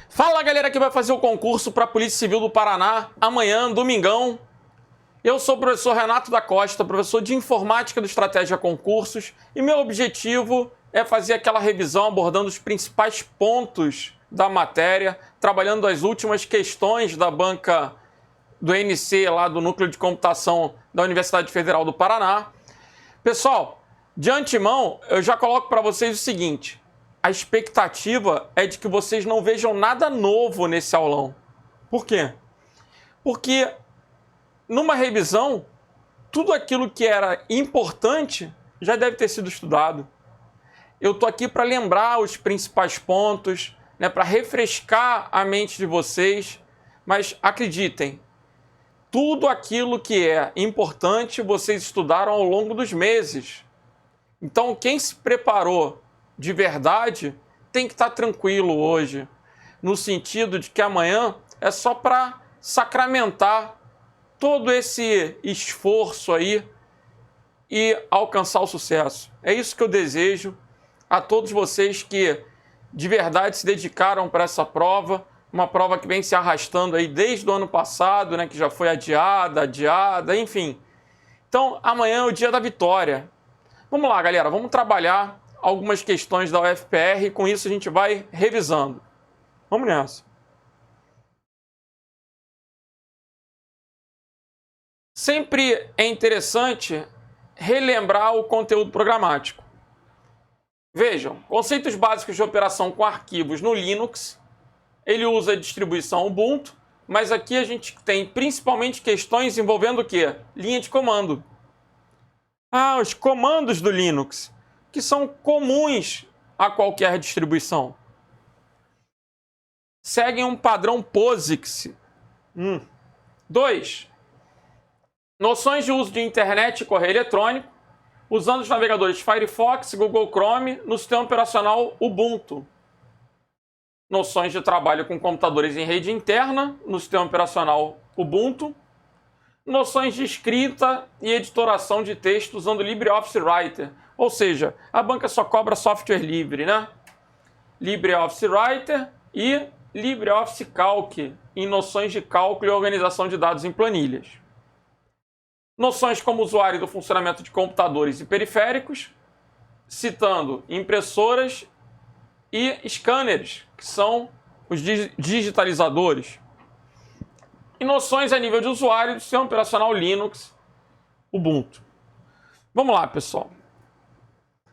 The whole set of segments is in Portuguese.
Fala galera que vai fazer o concurso para a Polícia Civil do Paraná amanhã, domingão. Eu sou o professor Renato da Costa, professor de Informática do Estratégia Concursos, e meu objetivo é fazer aquela revisão abordando os principais pontos da matéria, trabalhando as últimas questões da banca do NC, lá do Núcleo de Computação da Universidade Federal do Paraná. Pessoal, de antemão, eu já coloco para vocês o seguinte: a expectativa é de que vocês não vejam nada novo nesse aulão. Por quê? Porque numa revisão, tudo aquilo que era importante já deve ter sido estudado. Eu estou aqui para lembrar os principais pontos, para refrescar a mente de vocês, mas acreditem, tudo aquilo que é importante vocês estudaram ao longo dos meses. Então, quem se preparou de verdade tem que estar tranquilo hoje, no sentido de que amanhã é só para sacramentar todo esse esforço aí e alcançar o sucesso. É isso que eu desejo a todos vocês que de verdade se dedicaram para essa prova, uma prova que vem se arrastando aí desde o ano passado, que já foi adiada, enfim. Então, amanhã é o dia da vitória. Vamos lá, galera, vamos trabalhar algumas questões da UFPR e com isso a gente vai revisando. Vamos nessa. Sempre é interessante relembrar o conteúdo programático. Vejam, conceitos básicos de operação com arquivos no Linux, ele usa a distribuição Ubuntu, mas aqui a gente tem principalmente questões envolvendo o quê? Linha de comando. Os comandos do Linux, que são comuns a qualquer distribuição. Seguem um padrão POSIX. 2. Noções de uso de internet e correio eletrônico, usando os navegadores Firefox e Google Chrome no sistema operacional Ubuntu. Noções de trabalho com computadores em rede interna no sistema operacional Ubuntu. Noções de escrita e editoração de texto usando LibreOffice Writer. Ou seja, a banca só cobra software livre, LibreOffice Writer e LibreOffice Calc, em noções de cálculo e organização de dados em planilhas. Noções como usuário do funcionamento de computadores e periféricos, citando impressoras e scanners, que são os digitalizadores. E noções a nível de usuário do sistema operacional Linux, Ubuntu. Vamos lá, pessoal.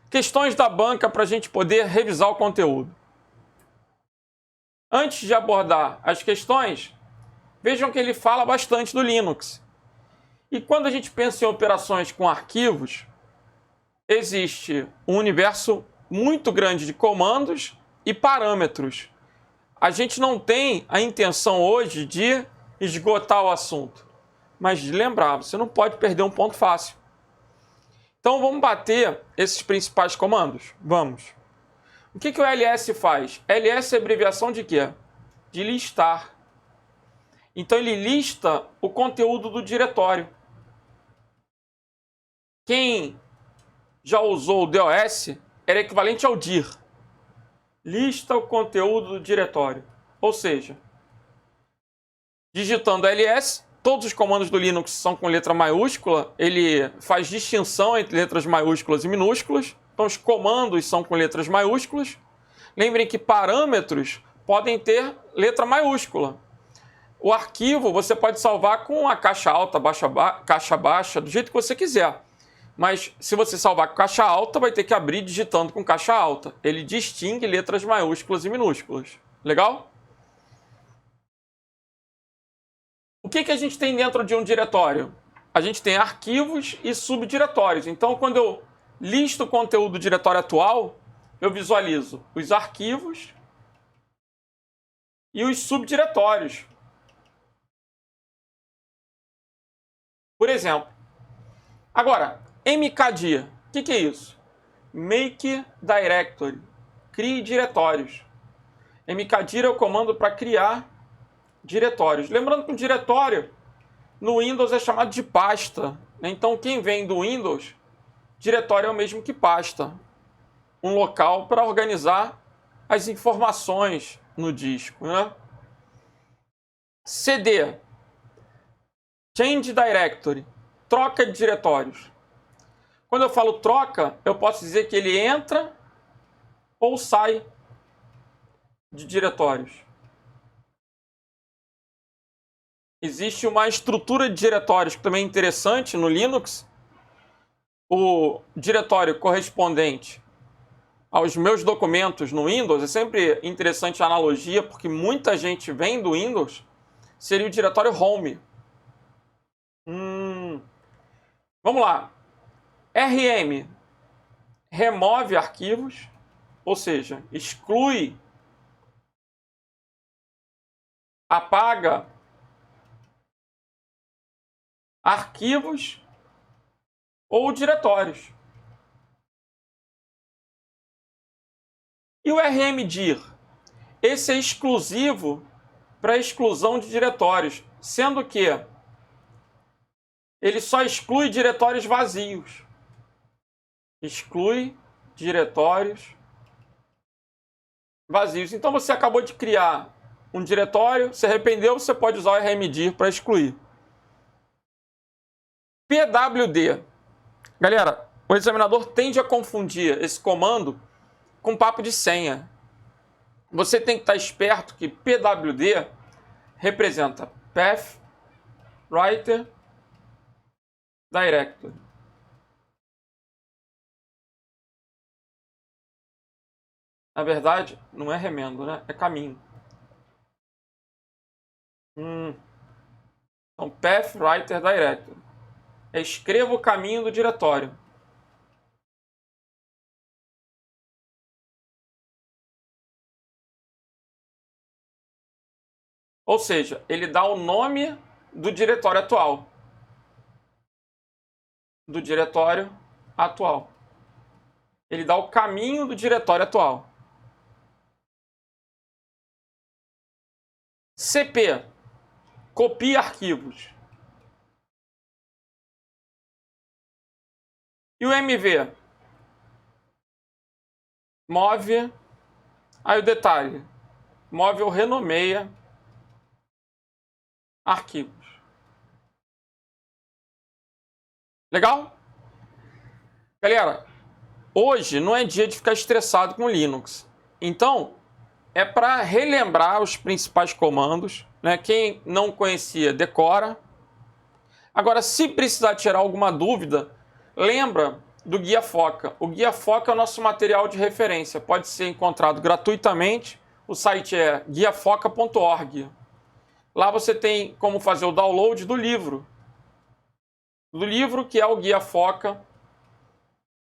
Questões da banca para a gente poder revisar o conteúdo. Antes de abordar as questões, vejam que ele fala bastante do Linux. E quando a gente pensa em operações com arquivos, existe um universo muito grande de comandos e parâmetros. A gente não tem a intenção hoje de esgotar o assunto, mas de lembrar, você não pode perder um ponto fácil. Então vamos bater esses principais comandos? Vamos. O que o ls faz? ls é abreviação de quê? De listar. Então ele lista o conteúdo do diretório. Quem já usou o DOS era equivalente ao dir. Lista o conteúdo do diretório. Ou seja, digitando ls, todos os comandos do Linux são com letra maiúscula, ele faz distinção entre letras maiúsculas e minúsculas, então os comandos são com letras maiúsculas. Lembrem que parâmetros podem ter letra maiúscula. O arquivo você pode salvar com a caixa alta, caixa baixa, do jeito que você quiser. Mas se você salvar com caixa alta, vai ter que abrir digitando com caixa alta. Ele distingue letras maiúsculas e minúsculas. Legal? O que a gente tem dentro de um diretório? A gente tem arquivos e subdiretórios. Então, quando eu listo o conteúdo do diretório atual, eu visualizo os arquivos e os subdiretórios. Por exemplo. Agora, mkdir, o que é isso? Make Directory, crie diretórios. Mkdir é o comando para criar diretórios. Lembrando que um diretório no Windows é chamado de pasta. Então, quem vem do Windows, diretório é o mesmo que pasta. Um local para organizar as informações no disco, né? CD, Change Directory, troca de diretórios. Quando eu falo troca, eu posso dizer que ele entra ou sai de diretórios. Existe uma estrutura de diretórios que também é interessante no Linux. O diretório correspondente aos meus documentos no Windows, é sempre interessante a analogia, porque muita gente vem do Windows, seria o diretório Home. Vamos lá. RM remove arquivos, ou seja, exclui, apaga arquivos ou diretórios. E o rmdir? Esse é exclusivo para exclusão de diretórios, sendo que ele só exclui diretórios vazios. Exclui diretórios vazios. Então você acabou de criar um diretório, se arrependeu, você pode usar o rmdir para excluir. pwd. Galera, o examinador tende a confundir esse comando com papo de senha. Você tem que estar esperto que pwd representa Path Writer Directory. Na verdade, não é remendo, né? É caminho. Então, Path Writer Directory. Escreva o caminho do diretório. Ou seja, ele dá o nome do diretório atual. Ele dá o caminho do diretório atual. CP, copia arquivos. E o MV, move, aí o detalhe, move ou renomeia arquivos. Legal? Galera, hoje não é dia de ficar estressado com o Linux. Então, é para relembrar os principais comandos, né? Quem não conhecia, decora. Agora, se precisar tirar alguma dúvida, lembra do Guia Foca. O Guia Foca é o nosso material de referência. Pode ser encontrado gratuitamente. O site é guiafoca.org. Lá você tem como fazer o download do livro. Do livro que é o Guia Foca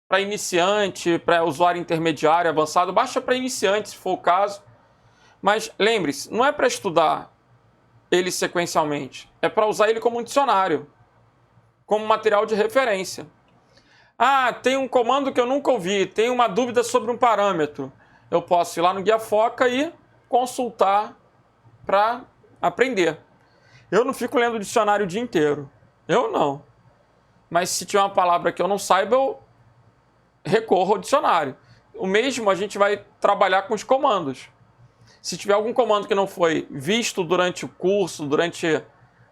para iniciante, para usuário intermediário, avançado. Baixa para iniciante, se for o caso. Mas lembre-se, não é para estudar ele sequencialmente. É para usar ele como um dicionário, como material de referência. Ah, tem um comando que eu nunca ouvi, tem uma dúvida sobre um parâmetro. Eu posso ir lá no Guia Foca e consultar para aprender. Eu não fico lendo o dicionário o dia inteiro. Eu não. Mas se tiver uma palavra que eu não saiba, eu recorro ao dicionário. O mesmo a gente vai trabalhar com os comandos. Se tiver algum comando que não foi visto durante o curso, durante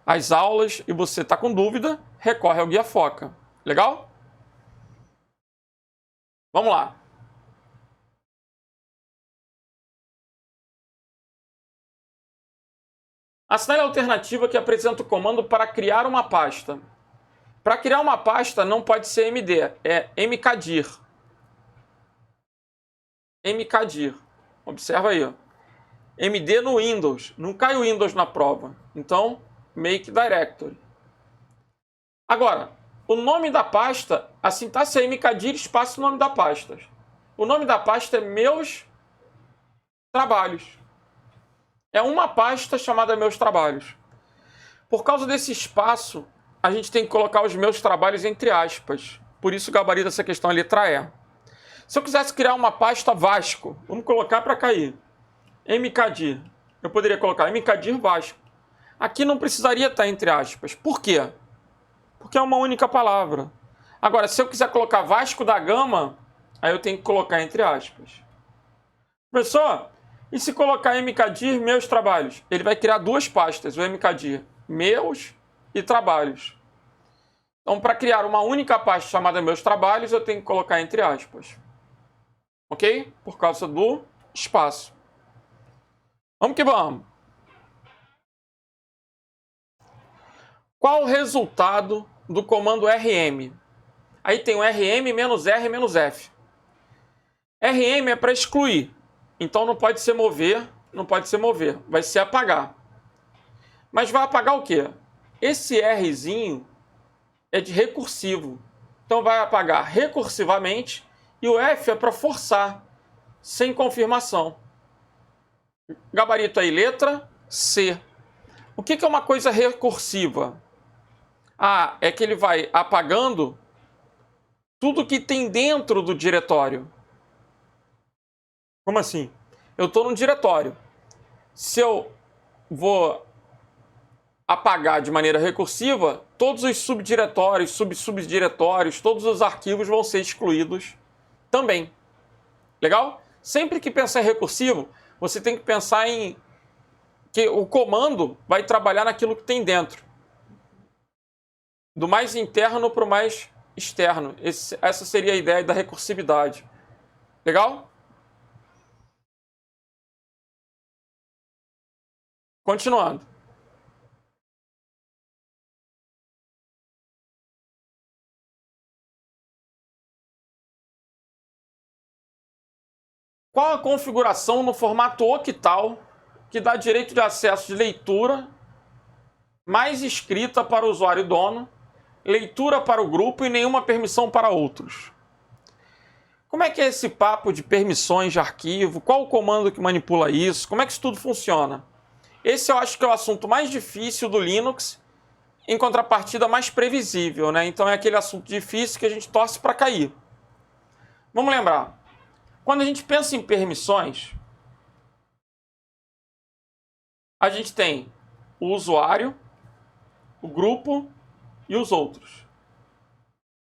as aulas, e você está com dúvida, recorre ao Guia Foca. Legal? Vamos lá. Assinale a alternativa que apresenta o comando para criar uma pasta. Para criar uma pasta não pode ser MD, é mkdir. mkdir. Observa aí, ó. MD no Windows. Não cai o Windows na prova. Então, make directory. Agora, o nome da pasta, a sintaxe é mkdir espaço nome da pasta. O nome da pasta é meus trabalhos. É uma pasta chamada meus trabalhos. Por causa desse espaço, a gente tem que colocar os meus trabalhos entre aspas. Por isso o gabarito dessa questão é letra E. Se eu quisesse criar uma pasta Vasco, vamos colocar para cair. mkdir. Eu poderia colocar mkdir Vasco. Aqui não precisaria estar entre aspas. Por quê? Porque é uma única palavra. Agora, se eu quiser colocar Vasco da Gama, aí eu tenho que colocar entre aspas. Professor, E se colocar mkdir meus trabalhos, ele vai criar duas pastas, o mkdir meus e trabalhos. Então, para criar uma única pasta chamada meus trabalhos, eu tenho que colocar entre aspas. Ok? Por causa do espaço. Vamos que vamos. Qual o resultado do comando rm? Aí tem o rm -r-f. Rm é para excluir. Então não pode ser mover, não pode ser mover. Vai ser apagar. Mas vai apagar o quê? Esse Rzinho é de recursivo. Então vai apagar recursivamente. E o F é para forçar, sem confirmação. Gabarito aí, letra C. O que é uma coisa recursiva? Ah, é que ele vai apagando tudo que tem dentro do diretório. Como assim? Eu estou num diretório. Se eu vou apagar de maneira recursiva, todos os subdiretórios, subdiretórios, todos os arquivos vão ser excluídos também. Legal? Sempre que pensar em recursivo, você tem que pensar em que o comando vai trabalhar naquilo que tem dentro. Do mais interno para o mais externo. Essa seria a ideia da recursividade. Legal? Continuando. Qual a configuração no formato octal que dá direito de acesso de leitura, mais escrita para o usuário dono, leitura para o grupo e nenhuma permissão para outros? Como é que é esse papo de permissões de arquivo? Qual o comando que manipula isso? Como é que isso tudo funciona? Esse eu acho que é o assunto mais difícil do Linux, em contrapartida mais previsível, né? Então é aquele assunto difícil que a gente torce para cair. Vamos lembrar. Quando a gente pensa em permissões, a gente tem o usuário, o grupo e os outros.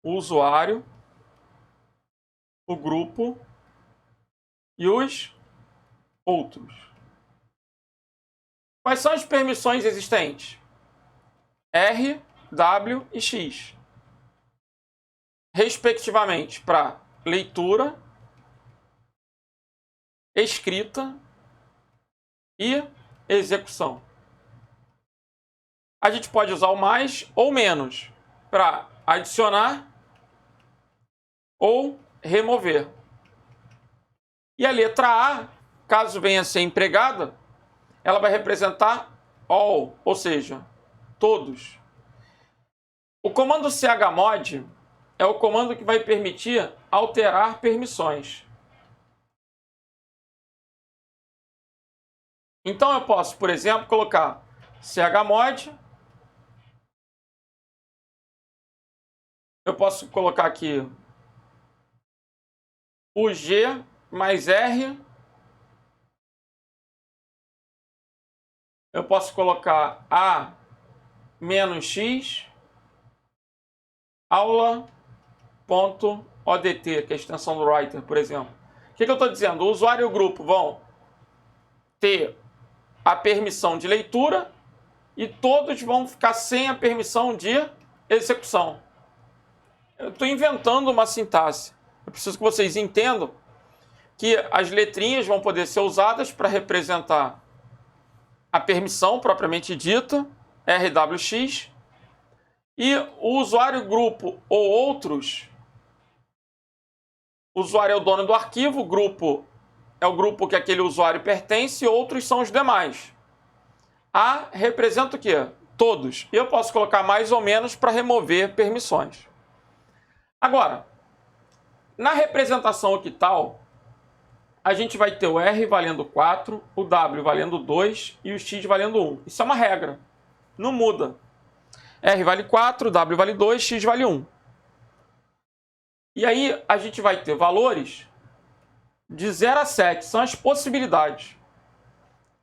O usuário, o grupo e os outros. Quais são as permissões existentes? R, W e X. Respectivamente para leitura, escrita e execução. A gente pode usar o mais ou menos para adicionar ou remover. E a letra A, caso venha a ser empregada, ela vai representar all, ou seja, todos. O comando chmod é o comando que vai permitir alterar permissões. Então eu posso, por exemplo, colocar chmod. Eu posso colocar aqui o G mais R. Eu posso colocar A menos X aula.odt, que é a extensão do Writer, por exemplo. O que eu estou dizendo? O usuário e o grupo vão ter a permissão de leitura e todos vão ficar sem a permissão de execução. Eu estou inventando uma sintaxe. Eu preciso que vocês entendam que as letrinhas vão poder ser usadas para representar a permissão propriamente dita, RWX, e o usuário, grupo ou outros. O usuário é o dono do arquivo, o grupo é o grupo que aquele usuário pertence e outros são os demais. A representa o quê? Todos. E eu posso colocar mais ou menos para remover permissões. Agora, na representação octal, a gente vai ter o R valendo 4, o W valendo 2 e o X valendo 1. Isso é uma regra. Não muda. R vale 4, W vale 2, X vale 1. E aí a gente vai ter valores de 0 a 7. São as possibilidades.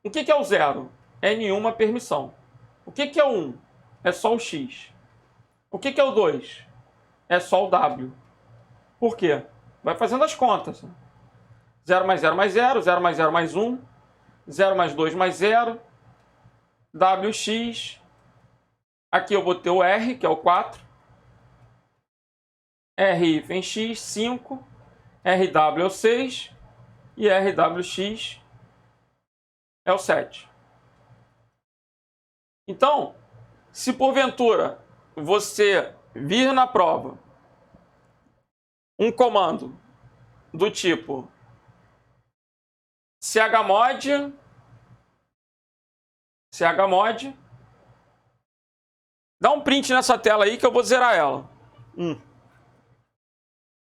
O que é o 0? É nenhuma permissão. O que é o 1? É só o X. O que é o 2? É só o W. Por quê? Vai fazendo as contas. 0 mais 0 mais 0, 0 mais 0 mais 1. 0 mais 2 mais 0, WX, aqui eu vou ter o R, que é o 4, R-X, 5, RW é o 6 e RWX é o 7. Então, se porventura você vir na prova um comando do tipo chmod, dá um print nessa tela aí que eu vou zerar ela.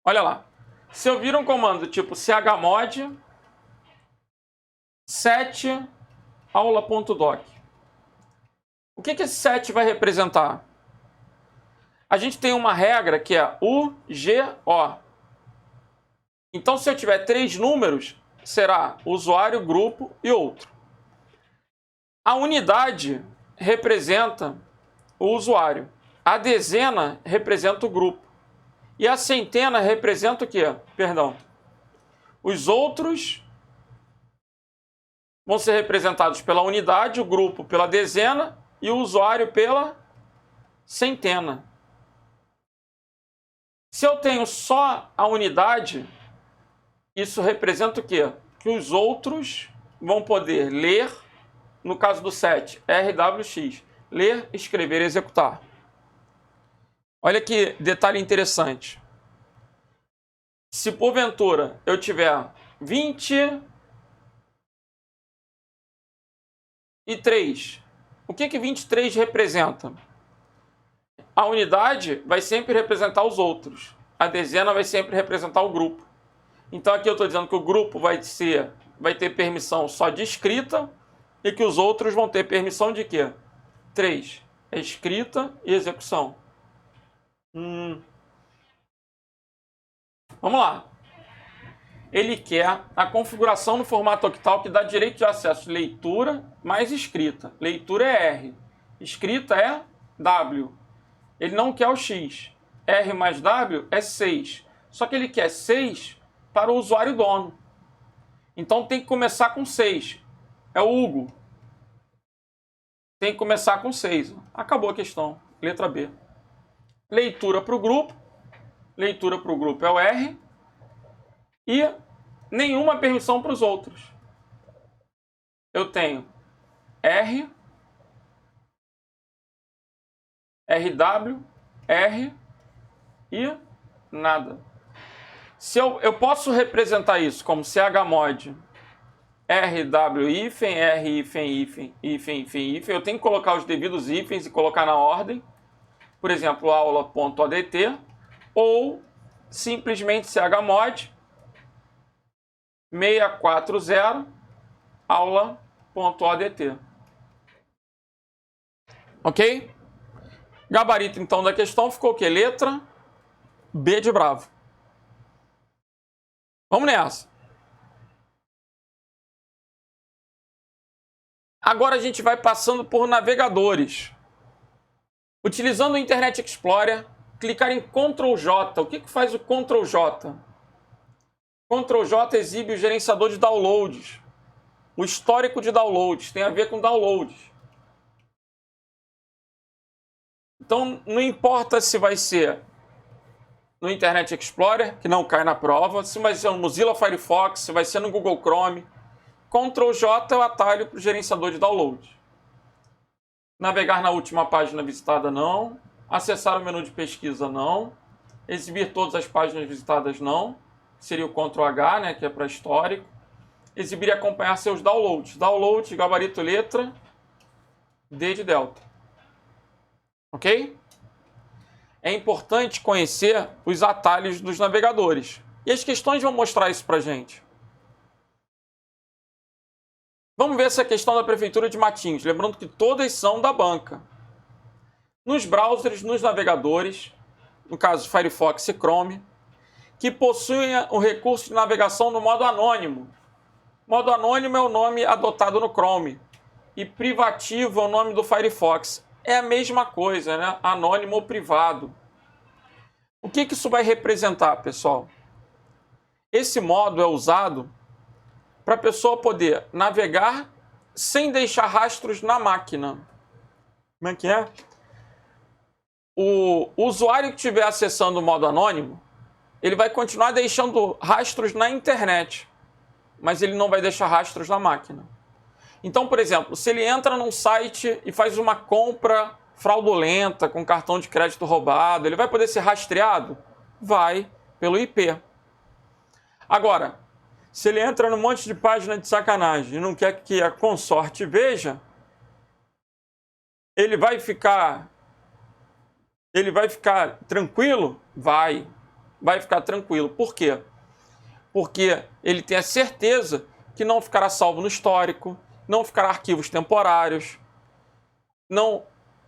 Olha lá. Se eu vir um comando tipo chmod set aula.doc, o que esse set vai representar? A gente tem uma regra que é UGO. Então, se eu tiver 3 números, será usuário, grupo e outro. A unidade representa o usuário. A dezena representa o grupo. E a centena representa o quê? Perdão. Os outros vão ser representados pela unidade, o grupo pela dezena e o usuário pela centena. Se eu tenho só a unidade, isso representa o quê? Que os outros vão poder ler, no caso do set, RWX, ler, escrever e executar. Olha que detalhe interessante. Se porventura eu tiver 23, o que 23 representa? A unidade vai sempre representar os outros. A dezena vai sempre representar o grupo. Então aqui eu estou dizendo que o grupo vai ter permissão só de escrita e que os outros vão ter permissão de quê? 3. É escrita e execução. Vamos lá. Ele quer a configuração no formato octal que dá direito de acesso leitura mais escrita. Leitura é R. Escrita é W. Ele não quer o X. R mais W é 6. Só que ele quer 6 para o usuário dono. Então tem que começar com 6. É o Hugo. Tem que começar com 6. Acabou a questão. Letra B. Leitura para o grupo. Leitura para o grupo é o R. E nenhuma permissão para os outros. Eu tenho R, RW, R e nada. Se eu posso representar isso como chmod RW hífen, R hífen, hífen, hífen, hífen, hífen. Eu tenho que colocar os devidos hífens e colocar na ordem. Por exemplo, aula.odt ou simplesmente chmod 640 aula.odt. Ok? Gabarito, então, da questão ficou o quê? Letra B de bravo. Vamos nessa. Agora a gente vai passando por navegadores. Utilizando o Internet Explorer, clicar em Ctrl J. O que faz o Ctrl J? Ctrl J exibe o gerenciador de downloads. O histórico de downloads tem a ver com downloads. Então, não importa se vai ser no Internet Explorer, que não cai na prova, se vai ser no Mozilla Firefox, se vai ser no Google Chrome. Ctrl J é o atalho para o gerenciador de downloads. Navegar na última página visitada, não. Acessar o menu de pesquisa, não. Exibir todas as páginas visitadas, não. Seria o Ctrl H, né, que é para histórico. Exibir e acompanhar seus downloads. Downloads, gabarito, letra, D de delta. Ok? É importante conhecer os atalhos dos navegadores. E as questões vão mostrar isso para a gente. Vamos ver essa questão da Prefeitura de Matinhos. Lembrando que todas são da banca. Nos browsers, nos navegadores, no caso Firefox e Chrome, que possuem o recurso de navegação no modo anônimo. Modo anônimo é o nome adotado no Chrome. E privativo é o nome do Firefox. É a mesma coisa, né? Anônimo ou privado. O que isso vai representar, pessoal? Esse modo é usado para a pessoa poder navegar sem deixar rastros na máquina. Como é que é? O usuário que estiver acessando o modo anônimo, ele vai continuar deixando rastros na internet, mas ele não vai deixar rastros na máquina. Então, por exemplo, se ele entra num site e faz uma compra fraudulenta com cartão de crédito roubado, ele vai poder ser rastreado? Vai, pelo IP. Agora, se ele entra num monte de página de sacanagem e não quer que a consorte veja, ele vai ficar tranquilo? Vai ficar tranquilo. Por quê? Porque ele tem a certeza que não ficará salvo no histórico, não ficará arquivos temporários,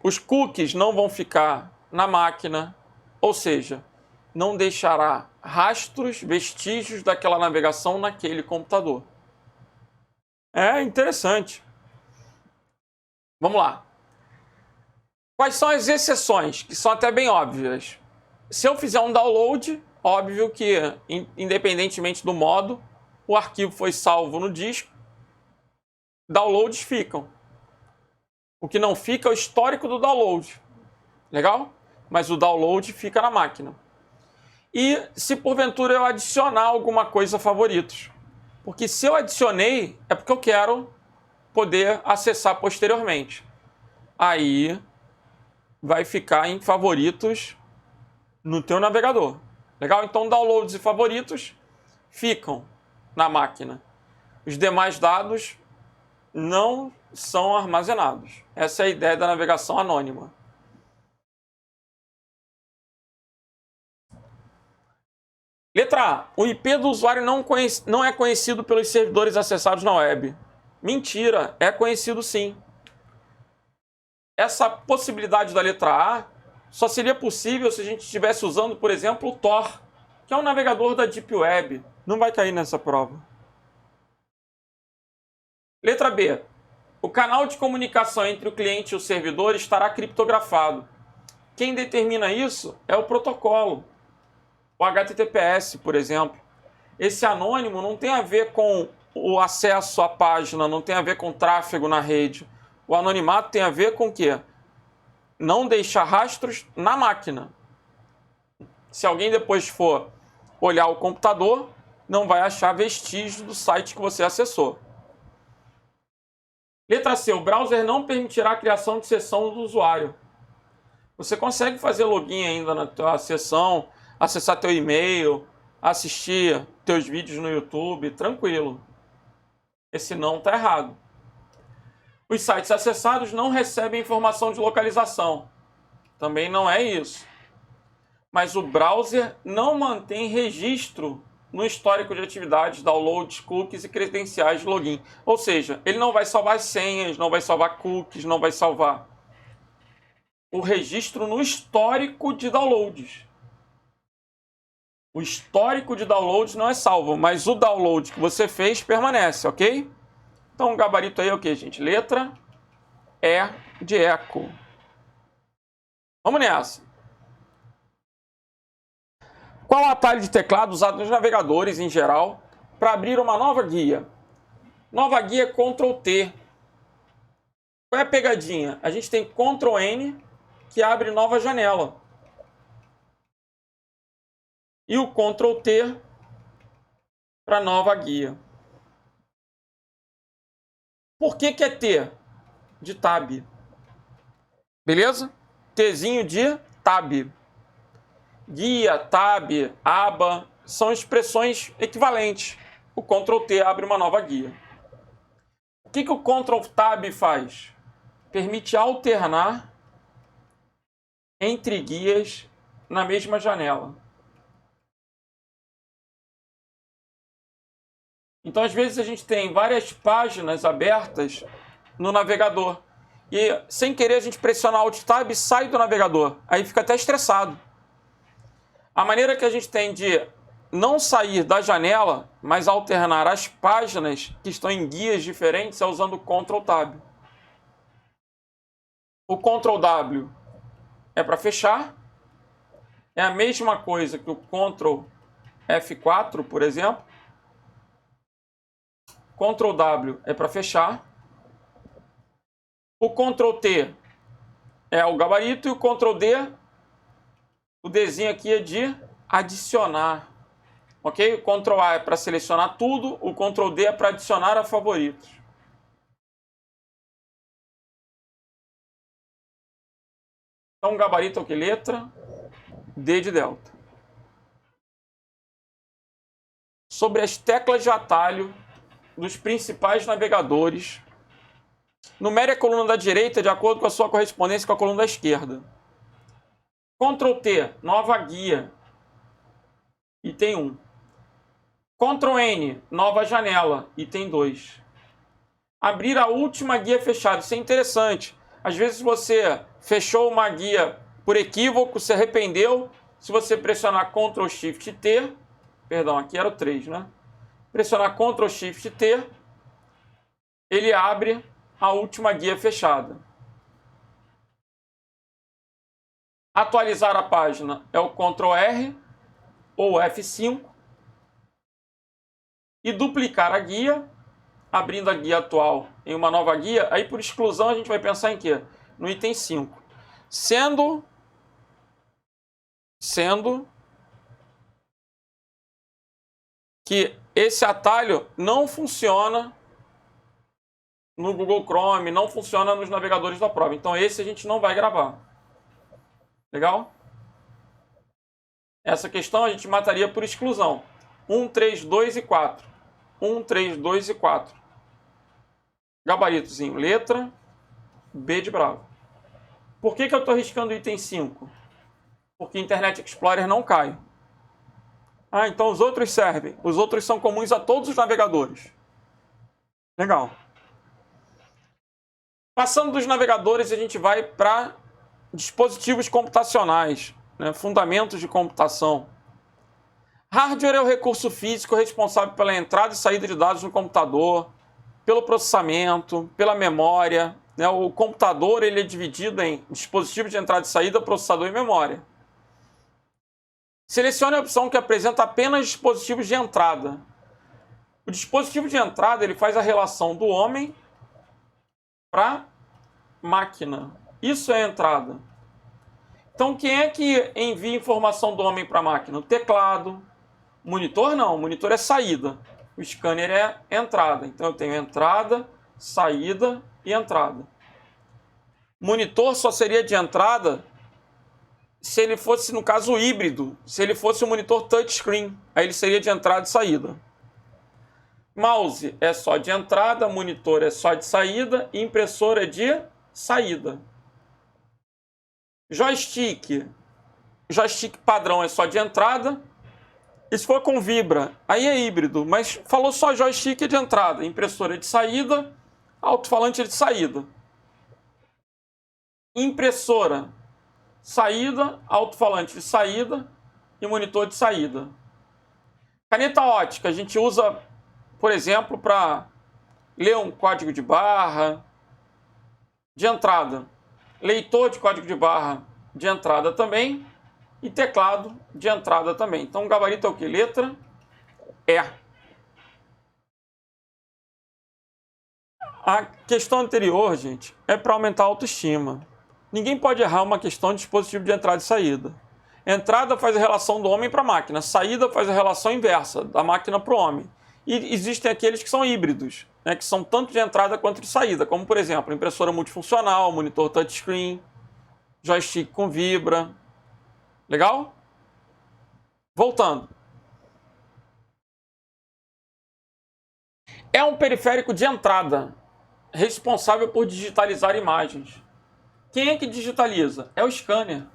os cookies não vão ficar na máquina, ou seja, não deixará rastros, vestígios daquela navegação naquele computador. É interessante. Vamos lá. Quais são as exceções, que são até bem óbvias? Se eu fizer um download, óbvio que, independentemente do modo, o arquivo foi salvo no disco, downloads ficam. O que não fica é o histórico do download. Legal? Mas o download fica na máquina. E se porventura eu adicionar alguma coisa a favoritos. Porque se eu adicionei, é porque eu quero poder acessar posteriormente. Aí vai ficar em favoritos no teu navegador. Legal? Então downloads e favoritos ficam na máquina. Os demais dados não são armazenados. Essa é a ideia da navegação anônima. Letra A. O IP do usuário não é conhecido pelos servidores acessados na web. Mentira, é conhecido sim. Essa possibilidade da letra A só seria possível se a gente estivesse usando, por exemplo, o Tor, que é um navegador da Deep Web. Não vai cair nessa prova. Letra B. O canal de comunicação entre o cliente e o servidor estará criptografado. Quem determina isso é o protocolo. O HTTPS, por exemplo. Esse anônimo não tem a ver com o acesso à página, não tem a ver com tráfego na rede. O anonimato tem a ver com o quê? Não deixar rastros na máquina. Se alguém depois for olhar o computador, não vai achar vestígios do site que você acessou. Letra C. O browser não permitirá a criação de sessão do usuário. Você consegue fazer login ainda na tua sessão, acessar teu e-mail, assistir teus vídeos no YouTube, tranquilo. Esse não está errado. Os sites acessados não recebem informação de localização. Também não é isso. Mas o browser não mantém registro no histórico de atividades, downloads, cookies e credenciais de login. Ou seja, ele não vai salvar senhas, não vai salvar cookies, não vai salvar o registro no histórico de downloads. O histórico de downloads não é salvo, mas o download que você fez permanece, ok? Então o gabarito aí é o que, gente? Letra E de eco. Vamos nessa. Qual o atalho de teclado usado nos navegadores em geral para abrir uma nova guia? Nova guia Ctrl+T. Qual é a pegadinha? A gente tem Ctrl+N que abre nova janela. E o Ctrl+T para nova guia. Por que é T? De tab. Beleza? Tzinho de tab. Guia, tab, aba, são expressões equivalentes. O Ctrl+T abre uma nova guia. O que o Ctrl+Tab faz? Permite alternar entre guias na mesma janela. Então, às vezes, a gente tem várias páginas abertas no navegador. E, sem querer, a gente pressiona Alt-Tab e sai do navegador. Aí fica até estressado. A maneira que a gente tem de não sair da janela, mas alternar as páginas que estão em guias diferentes é usando o Ctrl+Tab. O Ctrl+W é para fechar. É a mesma coisa que o Ctrl+F4, por exemplo. Ctrl W é para fechar. O Ctrl T é o gabarito e o Ctrl D, o Dzinho aqui é de adicionar. Ok? O Ctrl A é para selecionar tudo, o Ctrl D é para adicionar a favoritos. Então, gabarito é o que? Letra D de delta. Sobre as teclas de atalho dos principais navegadores, numere a coluna da direita de acordo com a sua correspondência com a coluna da esquerda. Ctrl T, nova guia, item 1. Ctrl N, nova janela, item 2. Abrir a última guia fechada, isso é interessante. Às vezes você fechou uma guia por equívoco, se arrependeu. Se você pressionar Ctrl Shift T, perdão, aqui era o 3, né? Pressionar Ctrl Shift T, ele abre a última guia fechada. Atualizar a página é o Ctrl R ou F5. E duplicar a guia, abrindo a guia atual em uma nova guia, aí por exclusão a gente vai pensar em quê? No item 5. Sendo que esse atalho não funciona no Google Chrome, não funciona nos navegadores da prova. Então esse a gente não vai gravar. Legal? Essa questão a gente mataria por exclusão. 1, 3, 2 e 4. 1, 3, 2 e 4. Gabaritozinho, letra B de bravo. Por que eu estou riscando o item 5? Porque Internet Explorer não cai. Ah, então os outros servem. Os outros são comuns a todos os navegadores. Legal. Passando dos navegadores, a gente vai para dispositivos computacionais, né? Fundamentos de computação. Hardware é o recurso físico responsável pela entrada e saída de dados no computador, pelo processamento, pela memória. Né? O computador ele é dividido em dispositivo de entrada e saída, processador e memória. Selecione a opção que apresenta apenas dispositivos de entrada. O dispositivo de entrada ele faz a relação do homem para máquina. Isso é a entrada. Então, quem é que envia informação do homem para a máquina? O teclado. Monitor não, monitor é saída. O scanner é entrada. Então eu tenho entrada, saída e entrada. Monitor só seria de entrada se ele fosse, no caso, híbrido. Se ele fosse um monitor touchscreen, aí ele seria de entrada e saída. Mouse é só de entrada, monitor é só de saída e impressora é de saída. Joystick padrão é só de entrada. E se for com vibra, aí é híbrido, mas falou só joystick de entrada, impressora de saída, alto-falante de saída. Impressora, saída, alto-falante de saída e monitor de saída. Caneta ótica, a gente usa, por exemplo, para ler um código de barra de entrada. Leitor de código de barra de entrada também. E teclado de entrada também. Então, o gabarito é o que? Letra E. A questão anterior, gente, é para aumentar a autoestima. Ninguém pode errar uma questão de dispositivo de entrada e saída. Entrada faz a relação do homem para a máquina. Saída faz a relação inversa, da máquina para o homem. E existem aqueles que são híbridos, né, que são tanto de entrada quanto de saída. Como, por exemplo, impressora multifuncional, monitor touchscreen, joystick com vibra. Legal? Voltando. É um periférico de entrada, responsável por digitalizar imagens. Quem é que digitaliza? É o scanner.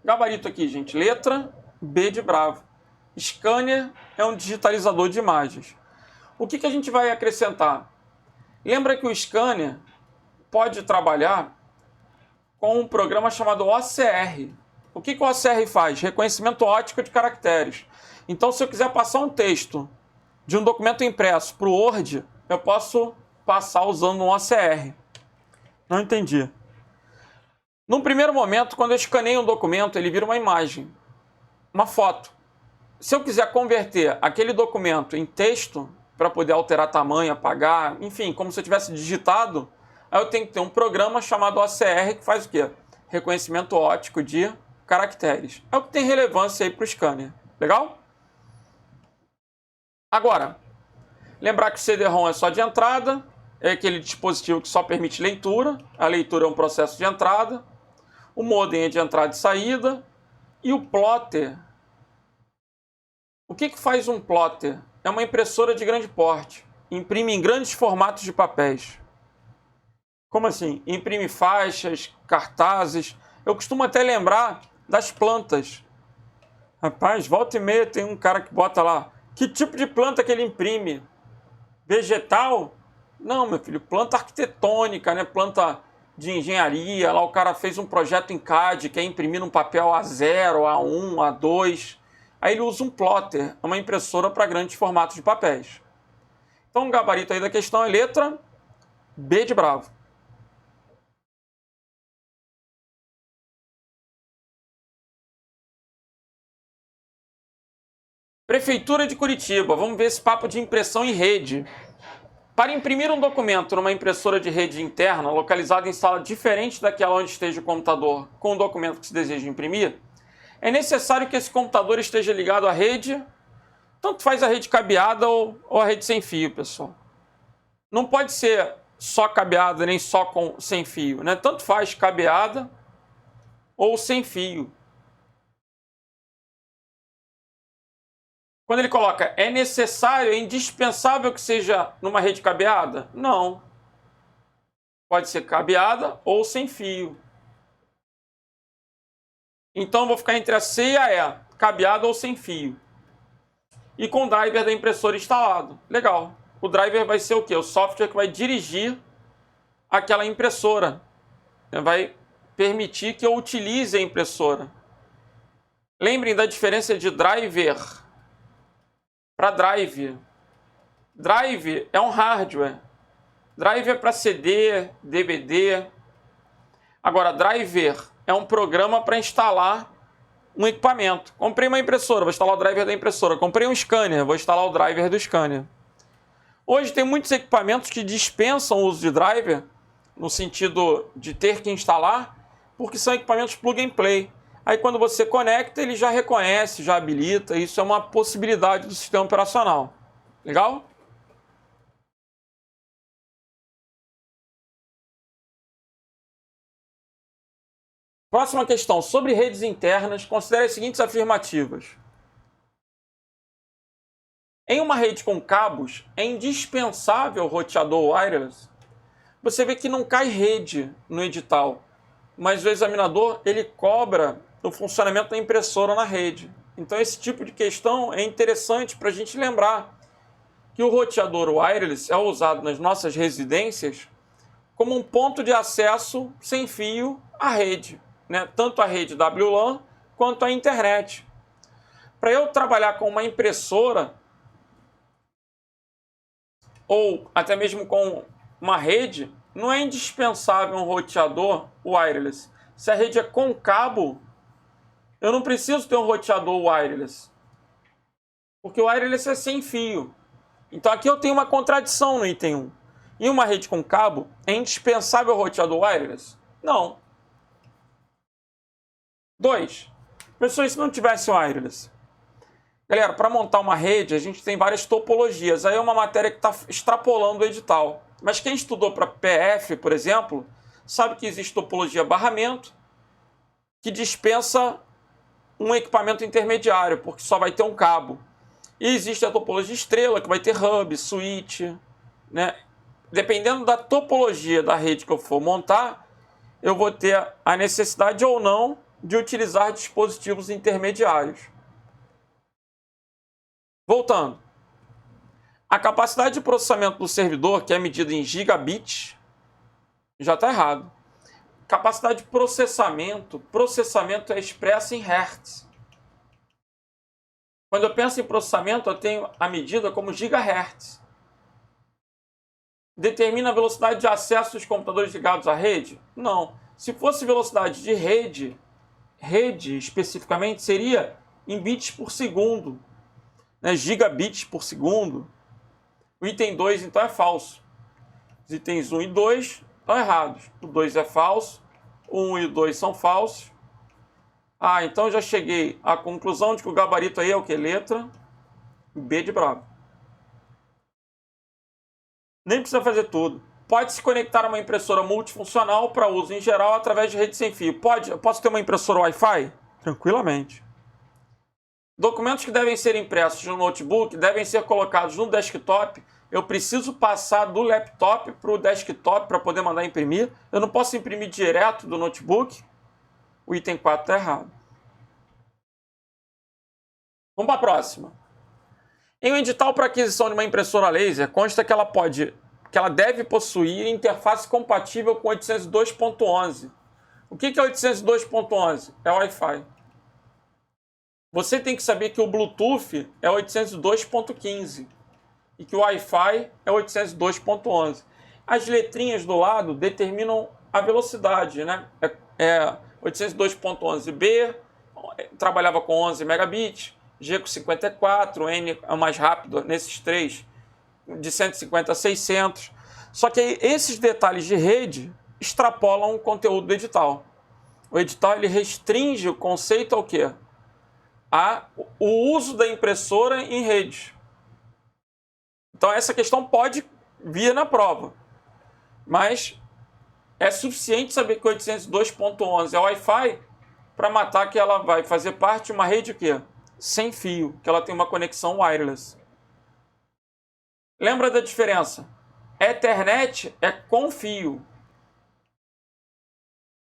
Gabarito aqui, gente. Letra B de bravo. Scanner é um digitalizador de imagens. O que a gente vai acrescentar? Lembra que o scanner pode trabalhar com um programa chamado OCR. O que o OCR faz? Reconhecimento óptico de caracteres. Então, se eu quiser passar um texto de um documento impresso para o Word, eu posso passar usando um OCR. Não entendi. Num primeiro momento, quando eu escaneio um documento, ele vira uma imagem, uma foto. Se eu quiser converter aquele documento em texto, para poder alterar tamanho, apagar, enfim, como se eu tivesse digitado, aí eu tenho que ter um programa chamado OCR que faz o quê? Reconhecimento óptico de caracteres. É o que tem relevância aí para o scanner. Legal? Agora, lembrar que o CD-ROM é só de entrada, é aquele dispositivo que só permite leitura, a leitura é um processo de entrada, o modem é de entrada e saída, e o plotter. O que faz um plotter? É uma impressora de grande porte, imprime em grandes formatos de papéis. Como assim? Imprime faixas, cartazes. Eu costumo até lembrar das plantas. Rapaz, volta e meia tem um cara que bota lá. Que tipo de planta que ele imprime? Vegetal? Não, meu filho, planta arquitetônica, né? Planta de engenharia. Lá o cara fez um projeto em CAD, que é imprimir um papel A0, A1, A2. Aí ele usa um plotter, uma impressora para grandes formatos de papéis. Então o gabarito aí da questão é letra B de bravo. Prefeitura de Curitiba, vamos ver esse papo de impressão em rede. Para imprimir um documento numa impressora de rede interna, localizada em sala diferente daquela onde esteja o computador com o documento que se deseja imprimir, é necessário que esse computador esteja ligado à rede, tanto faz a rede cabeada ou a rede sem fio, pessoal. Não pode ser só cabeada nem só sem fio, né? Tanto faz cabeada ou sem fio. Quando ele coloca, é necessário, é indispensável que seja numa rede cabeada? Não. Pode ser cabeada ou sem fio. Então eu vou ficar entre a C e a E, cabeada ou sem fio. E com o driver da impressora instalado. Legal. O driver vai ser o quê? O software que vai dirigir aquela impressora. Vai permitir que eu utilize a impressora. Lembrem da diferença de driver para drive. Drive é um hardware. Drive é para CD, DVD. Agora, driver é um programa para instalar um equipamento. Comprei uma impressora, vou instalar o driver da impressora. Comprei um scanner, vou instalar o driver do scanner. Hoje tem muitos equipamentos que dispensam o uso de driver, no sentido de ter que instalar, porque são equipamentos plug and play. Aí quando você conecta, ele já reconhece, já habilita. Isso é uma possibilidade do sistema operacional. Legal? Próxima questão. Sobre redes internas, considere as seguintes afirmativas. Em uma rede com cabos, é indispensável o roteador wireless? Você vê que não cai rede no edital, mas o examinador ele cobra o funcionamento da impressora na rede. Então esse tipo de questão é interessante para a gente lembrar que o roteador wireless é usado nas nossas residências como um ponto de acesso sem fio à rede, né? Tanto a rede WLAN quanto a internet. Para eu trabalhar com uma impressora ou até mesmo com uma rede, não é indispensável um roteador wireless. Se a rede é com cabo, eu não preciso ter um roteador wireless, porque o wireless é sem fio. Então aqui eu tenho uma contradição no item 1. Em uma rede com cabo, é indispensável o roteador wireless? Não. 2. Pessoal, se não tivesse wireless? Galera, para montar uma rede, a gente tem várias topologias. Aí é uma matéria que está extrapolando o edital. Mas quem estudou para PF, por exemplo, sabe que existe topologia barramento, que dispensa um equipamento intermediário, porque só vai ter um cabo. E existe a topologia estrela, que vai ter hub, switch, né? Dependendo da topologia da rede que eu for montar, eu vou ter a necessidade ou não de utilizar dispositivos intermediários. Voltando. A capacidade de processamento do servidor, que é medida em gigabits, já está errado. Capacidade de processamento é expressa em hertz. Quando eu penso em processamento, eu tenho a medida como gigahertz. Determina a velocidade de acesso dos computadores ligados à rede? Não. Se fosse velocidade de rede especificamente, seria em bits por segundo, né? Gigabits por segundo. O item 2, então, é falso. Os itens 1 e 2 estão errados. O 2 é falso, o 1 e o 2 são falsos. Ah, então já cheguei à conclusão de que o gabarito aí é o quê? Letra B de bravo. Nem precisa fazer tudo. Pode se conectar a uma impressora multifuncional para uso em geral através de rede sem fio. Pode? Eu posso ter uma impressora Wi-Fi? Tranquilamente. Documentos que devem ser impressos no notebook devem ser colocados no desktop. Eu preciso passar do laptop para o desktop para poder mandar imprimir. Eu não posso imprimir direto do notebook. O item 4 está errado. Vamos para a próxima. Em um edital para aquisição de uma impressora laser, consta que ela deve possuir interface compatível com 802.11. O que é 802.11? É Wi-Fi. Você tem que saber que o Bluetooth é 802.15 e que o Wi-Fi é 802.11. As letrinhas do lado determinam a velocidade, né? 802.11b, trabalhava com 11 megabits, G com 54, N é o mais rápido nesses três, de 150 a 600. Só que aí, esses detalhes de rede extrapolam o conteúdo do edital. O edital ele restringe o conceito ao quê? O uso da impressora em rede. Então essa questão pode vir na prova, mas é suficiente saber que 802.11 é Wi-Fi para matar que ela vai fazer parte de uma rede o quê? Sem fio, que ela tem uma conexão wireless. Lembra da diferença? Ethernet é com fio.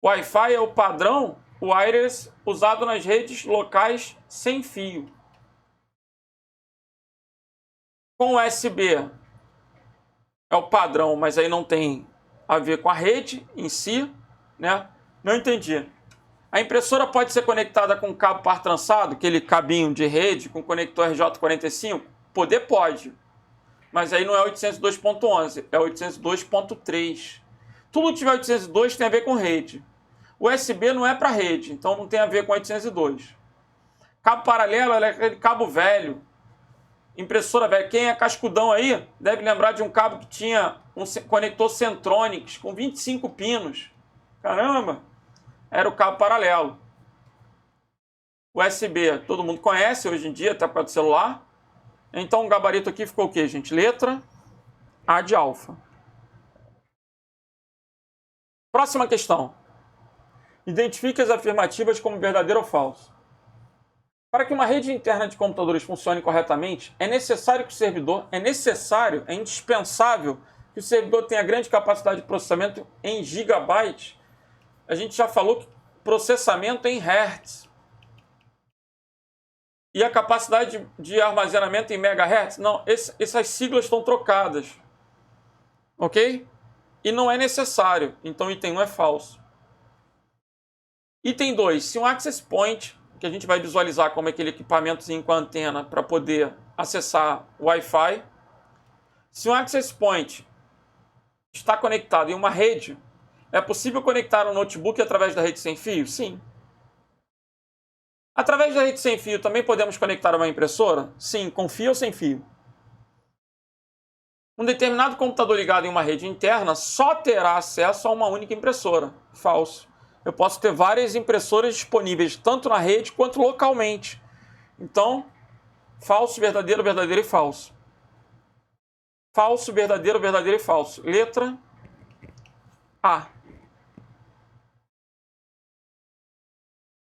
Wi-Fi é o padrão wireless usado nas redes locais sem fio. Com USB é o padrão, mas aí não tem a ver com a rede em si, né? Não entendi. A impressora pode ser conectada com cabo par trançado, aquele cabinho de rede com conector RJ45? Poder pode, mas aí não é 802.11, é 802.3. Tudo que tiver 802 tem a ver com rede. O USB não é para rede, então não tem a ver com 802. Cabo paralelo é aquele cabo velho. Impressora velha. Quem é cascudão aí deve lembrar de um cabo que tinha um conector Centronics com 25 pinos. Caramba! Era o cabo paralelo. USB todo mundo conhece hoje em dia, até por causa do celular. Então o gabarito aqui ficou o quê, gente? Letra A de alfa. Próxima questão. Identifique as afirmativas como verdadeiro ou falso. Para que uma rede interna de computadores funcione corretamente, é indispensável que o servidor tenha grande capacidade de processamento em gigabytes. A gente já falou que processamento em hertz. E a capacidade de armazenamento em megahertz? Não, essas siglas estão trocadas. Ok? E não é necessário. Então, item 1 é falso. Item 2. Se um access point, que a gente vai visualizar como aquele equipamentozinho com a antena para poder acessar o Wi-Fi. Se um access point está conectado em uma rede, é possível conectar um notebook através da rede sem fio? Sim. Através da rede sem fio também podemos conectar uma impressora? Sim, com fio ou sem fio. Um determinado computador ligado em uma rede interna só terá acesso a uma única impressora. Falso. Eu posso ter várias impressoras disponíveis, tanto na rede quanto localmente. Então, falso, verdadeiro, verdadeiro e falso. Falso, verdadeiro, verdadeiro e falso. Letra A.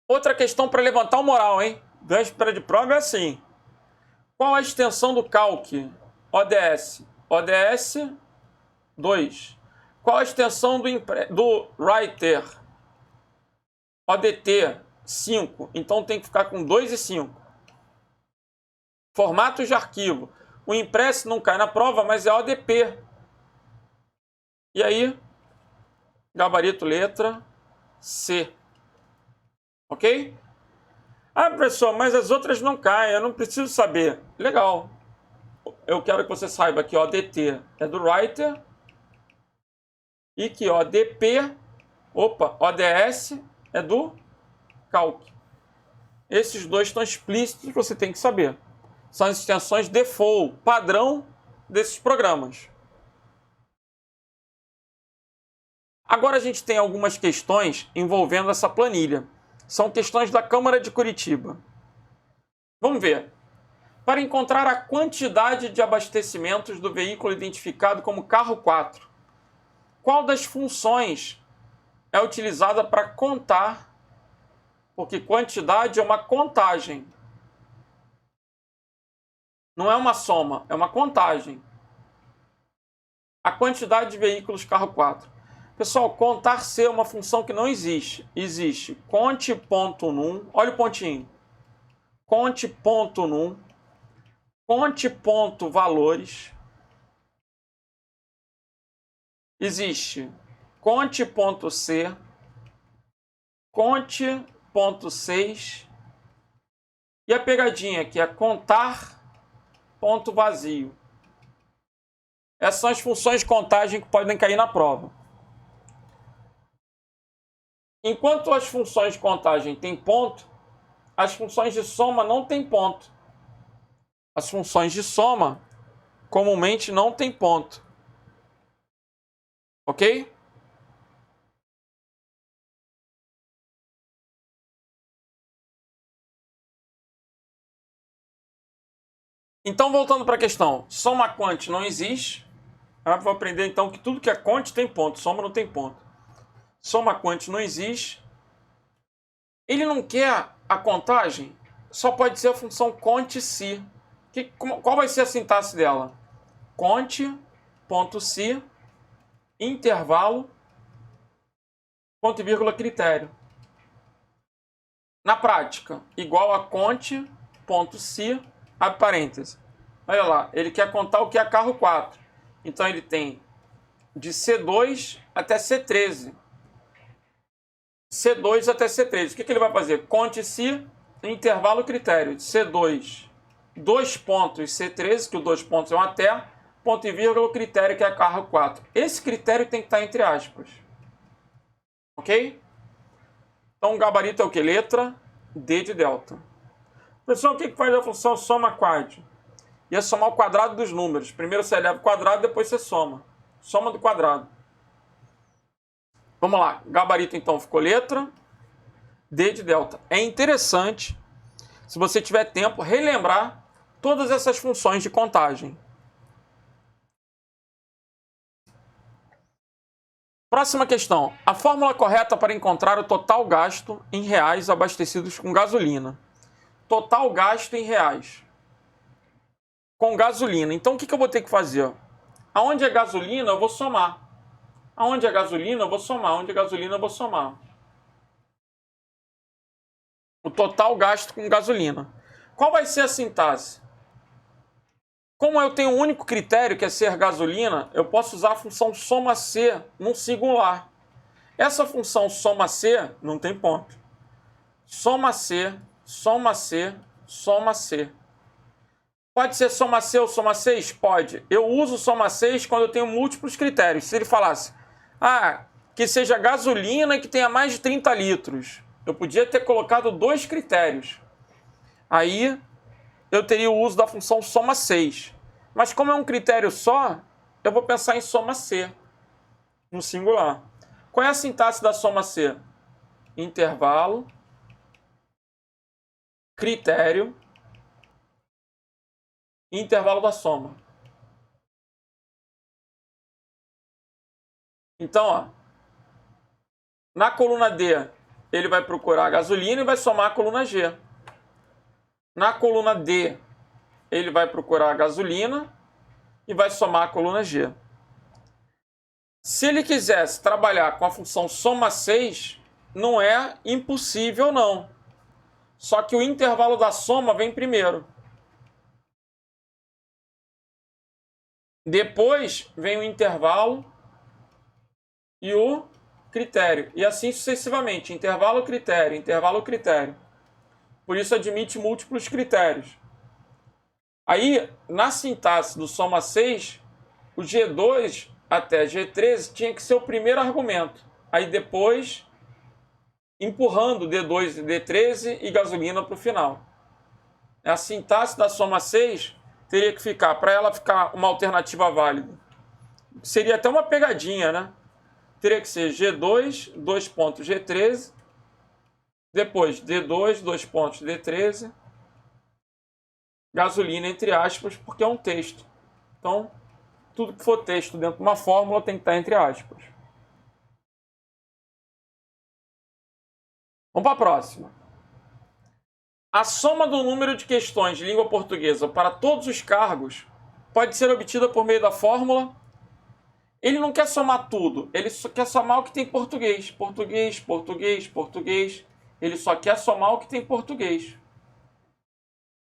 Outra questão para levantar o moral, hein? Véspera de prova é assim. Qual a extensão do calc? ODS. ODS 2. Qual a extensão do writer? ODT 5. Então tem que ficar com 2 e 5. Formatos de arquivo. O impresso não cai na prova, mas é ODP. E aí, gabarito letra C. Ok? Ah, professor, mas as outras não caem, eu não preciso saber. Legal. Eu quero que você saiba que ODT é do writer e que ODS é do calc. Esses dois estão explícitos, você tem que saber. São as extensões default, padrão desses programas. Agora a gente tem algumas questões envolvendo essa planilha. São questões da Câmara de Curitiba. Vamos ver. Para encontrar a quantidade de abastecimentos do veículo identificado como carro 4, qual das funções é utilizada para contar? Porque quantidade é uma contagem. Não é uma soma, é uma contagem. A quantidade de veículos carro 4. Pessoal, contar C é uma função que não existe. Existe conte.num, olha o pontinho. Conte.num, conte.valores. Existe conte.c, conte.6 e a pegadinha que é contar.vazio. Essas são as funções de contagem que podem cair na prova. Enquanto as funções de contagem têm ponto, as funções de soma não têm ponto. As funções de soma comumente não têm ponto. Ok? Então, voltando para a questão, soma quant não existe. Eu vou aprender então que tudo que é quant tem ponto, soma não tem ponto. Soma quant não existe. Ele não quer a contagem, só pode ser a função cont.se. Qual vai ser a sintaxe dela? Cont.se, intervalo, ponto e vírgula, critério. Na prática, igual a cont.se, abre parênteses. Olha lá, ele quer contar o que é carro 4. Então ele tem de C2 até C13. C2 até C13. O que ele vai fazer? Conte-se intervalo critério. C2, 2 pontos, C13, que o 2 pontos é um até, ponto e vírgula, o critério que é carro 4. Esse critério tem que estar entre aspas. Ok? Então o gabarito é o que? Letra D de delta. Pessoal, o que faz a função soma quad? Ia somar o quadrado dos números. Primeiro você eleva o quadrado, depois você soma. Soma do quadrado. Vamos lá. Gabarito, então, ficou letra D de delta. É interessante, se você tiver tempo, relembrar todas essas funções de contagem. Próxima questão. A fórmula correta para encontrar o total gasto em reais abastecidos com gasolina. Total gasto em reais. Com gasolina. Então, o que eu vou ter que fazer? Aonde é gasolina, eu vou somar. Aonde é gasolina, eu vou somar. Aonde é gasolina, eu vou somar. O total gasto com gasolina. Qual vai ser a sintaxe? Como eu tenho um único critério, que é ser gasolina, eu posso usar a função soma-C no singular. Essa função soma-C não tem ponto. Soma-C, soma-C, soma-C. Pode ser soma-C ou soma-6? Pode. Eu uso soma-6 quando eu tenho múltiplos critérios. Se ele falasse, que seja gasolina e que tenha mais de 30 litros. Eu podia ter colocado 2 critérios. Aí eu teria o uso da função soma-6. Mas como é um critério só, eu vou pensar em soma-C, no singular. Qual é a sintaxe da soma-C? Intervalo, critério, intervalo da soma. Então, na coluna D, ele vai procurar a gasolina e vai somar a coluna G. Na coluna D, ele vai procurar a gasolina e vai somar a coluna G. Se ele quisesse trabalhar com a função soma-6, não é impossível, não. Só que o intervalo da soma vem primeiro. Depois vem o intervalo e o critério. E assim sucessivamente. Intervalo, critério, intervalo, critério. Por isso admite múltiplos critérios. Aí, na sintaxe do soma-6, o G2 até G13 tinha que ser o primeiro argumento. Aí depois, empurrando D2 e D13 e gasolina para o final. A sintaxe da soma-6 teria que ficar, para ela ficar uma alternativa válida, seria até uma pegadinha, né? Teria que ser G2, 2 pontos G13, depois D2, 2 pontos D13, gasolina entre aspas, porque é um texto. Então, tudo que for texto dentro de uma fórmula tem que estar entre aspas. Vamos para a próxima. A soma do número de questões de língua portuguesa para todos os cargos pode ser obtida por meio da fórmula. Ele não quer somar tudo, ele só quer somar o que tem português. Português, português, português. Ele só quer somar o que tem português.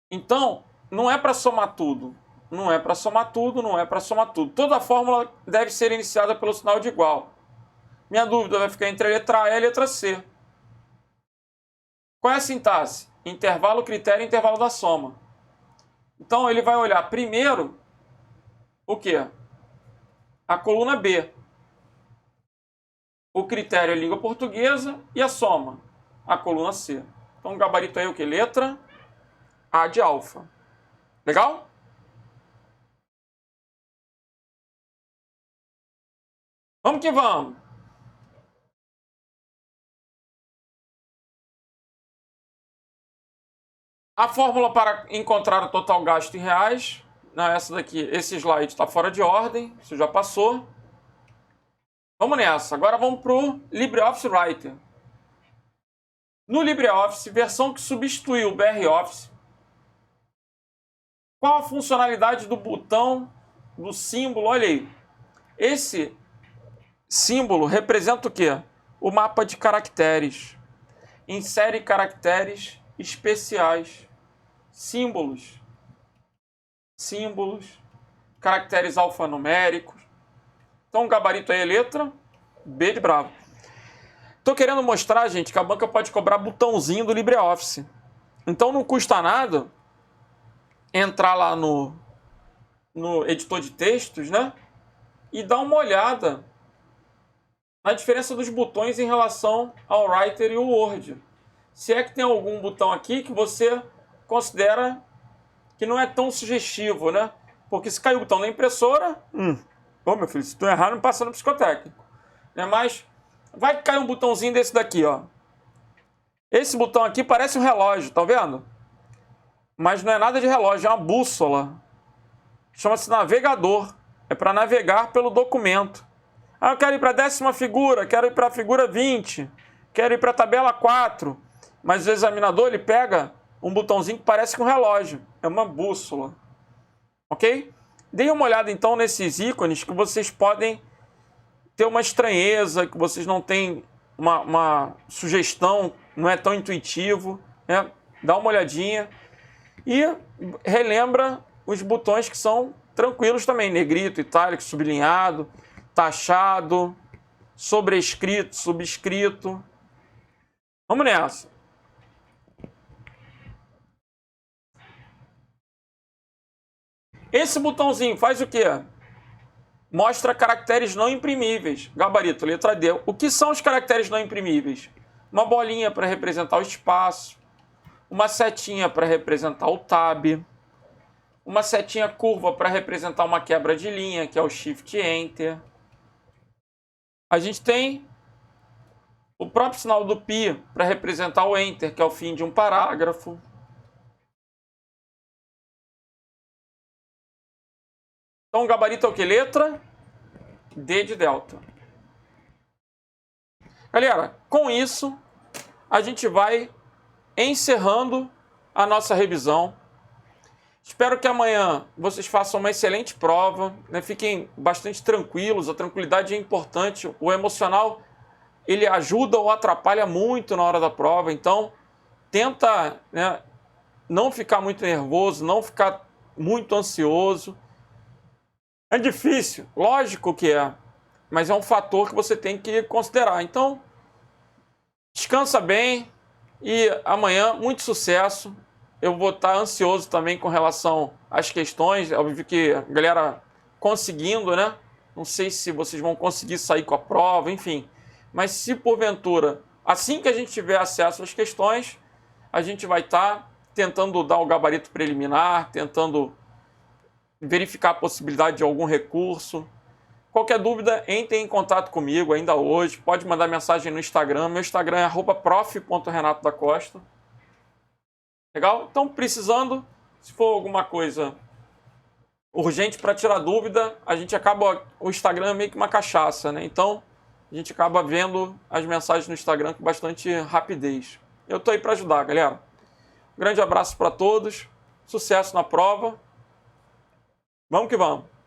Então, não é para somar tudo. Não é para somar tudo, não é para somar tudo. Toda fórmula deve ser iniciada pelo sinal de igual. Minha dúvida vai ficar entre a letra A e a letra C. Qual é a sintaxe? Intervalo, critério, intervalo da soma. Então, ele vai olhar primeiro o quê? A coluna B. O critério é língua portuguesa e a soma, a coluna C. Então, o gabarito aí é o quê? Letra A de alfa. Legal? Vamos que vamos. A fórmula para encontrar o total gasto em reais. Não, essa daqui, esse slide está fora de ordem. Isso já passou. Vamos nessa. Agora vamos para o LibreOffice Writer. No LibreOffice, versão que substituiu o BR Office, qual a funcionalidade do botão, do símbolo? Olha aí. Esse símbolo representa o quê? O mapa de caracteres. Insere caracteres especiais. Símbolos. Símbolos. Caracteres alfanuméricos. Então, o gabarito aí é letra B de bravo. Estou querendo mostrar, gente, que a banca pode cobrar botãozinho do LibreOffice. Então, não custa nada entrar lá no editor de textos, né? E dar uma olhada na diferença dos botões em relação ao Writer e o Word. Se é que tem algum botão aqui que você considera que não é tão sugestivo, né? Porque se cair o botão da impressora, ô meu filho, se tu errar, não passa no psicotécnico. Né? Mas vai cair um botãozinho desse daqui, ó. Esse botão aqui parece um relógio, tá vendo? Mas não é nada de relógio, é uma bússola. Chama-se navegador. É para navegar pelo documento. Ah, eu quero ir para a 10ª figura, quero ir para a figura 20, quero ir para a tabela 4. Mas o examinador, ele pega um botãozinho que parece com um relógio. É uma bússola. Ok? Deem uma olhada então nesses ícones que vocês podem ter uma estranheza, que vocês não têm uma sugestão, não é tão intuitivo. Né? Dá uma olhadinha. E relembra os botões que são tranquilos também. Negrito, itálico, sublinhado, taxado, sobrescrito, subscrito. Vamos nessa. Esse botãozinho faz o quê? Mostra caracteres não imprimíveis. Gabarito, letra D. O que são os caracteres não imprimíveis? Uma bolinha para representar o espaço, uma setinha para representar o tab, uma setinha curva para representar uma quebra de linha, que é o Shift Enter. A gente tem o próprio sinal do pi para representar o Enter, que é o fim de um parágrafo. Então, o gabarito é o que? Letra D de delta. Galera, com isso, a gente vai encerrando a nossa revisão. Espero que amanhã vocês façam uma excelente prova, né? Fiquem bastante tranquilos, a tranquilidade é importante. O emocional, ele ajuda ou atrapalha muito na hora da prova, então tenta, né, não ficar muito nervoso, não ficar muito ansioso. É difícil, lógico que é, mas é um fator que você tem que considerar. Então, descansa bem e amanhã muito sucesso. Eu vou estar ansioso também com relação às questões. É óbvio que a galera conseguindo, né? Não sei se vocês vão conseguir sair com a prova, enfim. Mas se porventura, assim que a gente tiver acesso às questões, a gente vai estar tentando dar o gabarito preliminar, tentando verificar a possibilidade de algum recurso. Qualquer dúvida, entre em contato comigo ainda hoje. Pode mandar mensagem no Instagram. Meu Instagram é @prof.renatodacosta. Legal? Então, precisando, se for alguma coisa urgente para tirar dúvida, a gente acaba... O Instagram é meio que uma cachaça, né? Então, a gente acaba vendo as mensagens no Instagram com bastante rapidez. Eu tô aí para ajudar, galera. Um grande abraço para todos. Sucesso na prova. Vamos que vamos.